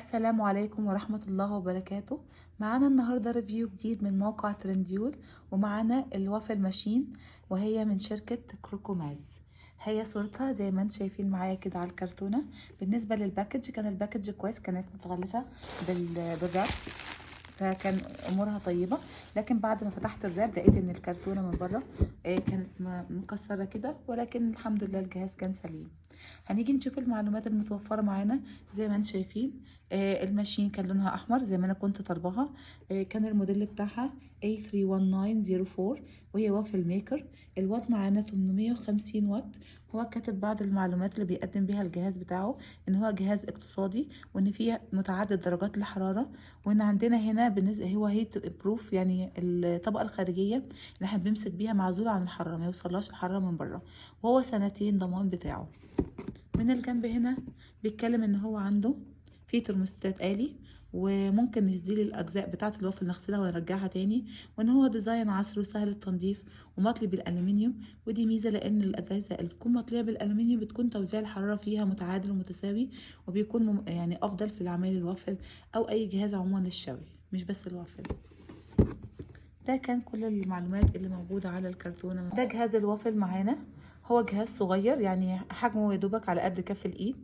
السلام عليكم ورحمة الله وبركاته. معانا النهاردة ريفيو جديد من موقع ترنديول، ومعانا الوافل ماشين وهي من شركة كروكوماز. هي صورتها زي ما انتم شايفين معايا كده على الكرتونة. بالنسبة للباكج كان الباكج كويس، كانت متغلفة بالراب، فكان امورها طيبه. لكن بعد ما فتحت الراب لقيت ان الكرتونه من بره كانت مكسره كده، ولكن الحمد لله الجهاز كان سليم. هنيجي نشوف المعلومات المتوفره معانا. زي ما انتم شايفين الماشين كان لونها احمر زي ما انا كنت طالباها. كان الموديل بتاعها A31904 وهي وافل ميكر. الوات معانا 850 واط. هو كاتب بعض المعلومات اللي بيقدم بيها الجهاز بتاعه، ان هو جهاز اقتصادي، وان فيه متعدد درجات الحراره، وان عندنا هنا بالنسبه هو هيت بروف، يعني الطبقه الخارجيه اللي احنا بنمسك بيها معزوله عن الحراره، ما يوصلهاش الحراره من بره، وهو سنتين ضمان بتاعه. من الجنب هنا بيتكلم ان هو عنده في ترموستات آلي، وممكن نزيل الاجزاء بتاعه الوافل نغسلها ونرجعها تاني، وان هو ديزاين عصري وسهل التنظيف ومطلي بالالومنيوم. ودي ميزه لان الاجهزه اللي بتكون مطليه بالالومنيوم بتكون توزيع الحراره فيها متعادل ومتساوي، وبيكون يعني افضل في العمايل الوافل او اي جهاز عموما للشوي، مش بس الوافل. ده كان كل المعلومات اللي موجودة على الكرتونة. ده جهاز الوافل معانا. هو جهاز صغير، يعني حجمه يدوبك على قد كف الايد.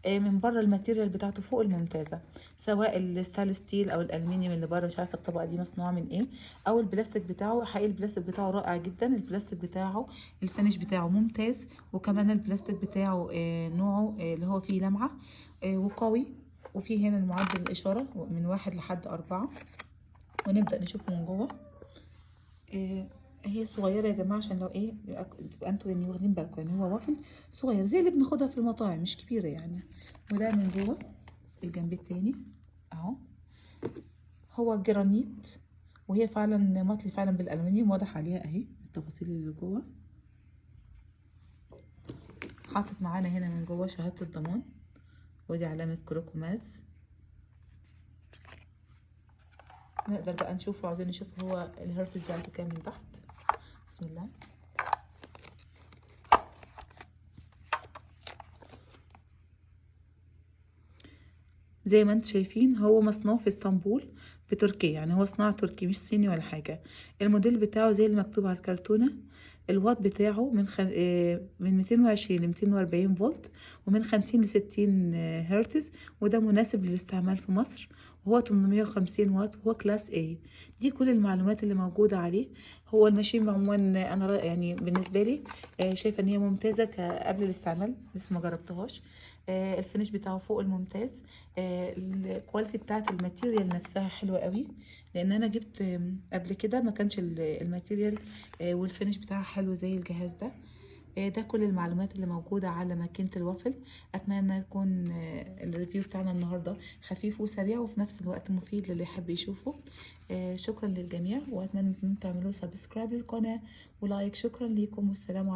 من بره الماتيريال بتاعته فوق الممتازة، سواء الستانلس ستيل او الالمنيوم اللي بره، مش عارفة الطبقة دي مصنوعة من ايه، او البلاستيك بتاعه. حقيقي البلاستيك بتاعه رائع جدا. البلاستيك بتاعه الفينش بتاعه ممتاز، وكمان البلاستيك بتاعه نوعه اللي هو فيه لمعة وقوي. وفيه هنا المعدل الاشارة من 1 لحد 4. ونبدأ نشوف من جوه. هي صغيره يا جماعه، عشان لو ايه يبقى انتوا يعني واخدين بالكم، يعني هو وافل صغير زي اللي بناخدها في المطاعم، مش كبيره يعني. وده من جوه الجنب التاني اهو. هو جرانيت، وهي فعلا مطلي فعلا بالالومنيوم، واضح عليها اهي التفاصيل اللي جوه. حاطط معانا هنا من جوه شهاده الضمان، ودي علامه كروكوماز. نقدر بقى نشوفه، عاوزين نشوف هو الهرتز بتاعته كام من تحت. بسم الله. زي ما انتم شايفين هو مصنوع في اسطنبول في تركيا، يعني هو صناعة تركي مش صيني ولا حاجة. الموديل بتاعه زي المكتوب على الكرتونة. الواط بتاعه من 220 ل 240 فولت، ومن 50 ل 60 هرتز، وده مناسب للاستعمال في مصر. وهو 850 واط، وهو كلاس A. دي كل المعلومات اللي موجودة عليه. هو الماشين عموما انا يعني بالنسبة لي شايفة ان هي ممتازة قبل الاستعمال، لسه ما جربتهاش. الفينش بتاعه فوق الممتاز. الكواليتي بتاعت الماتيريال نفسها حلوة قوي، لان انا جبت قبل كده ما كانش الماتيريال والفينش بتاعها حلو زي الجهاز ده. ده كل المعلومات اللي موجودة على ماكينة الوافل. اتمنى يكون الريفيو بتاعنا النهاردة خفيف وسريع، وفي نفس الوقت مفيد للي يحب يشوفه. شكرا للجميع، واتمنى ان انتم تعملوا سبسكرايب للقناة ولايك. شكرا ليكم، والسلام عليكم.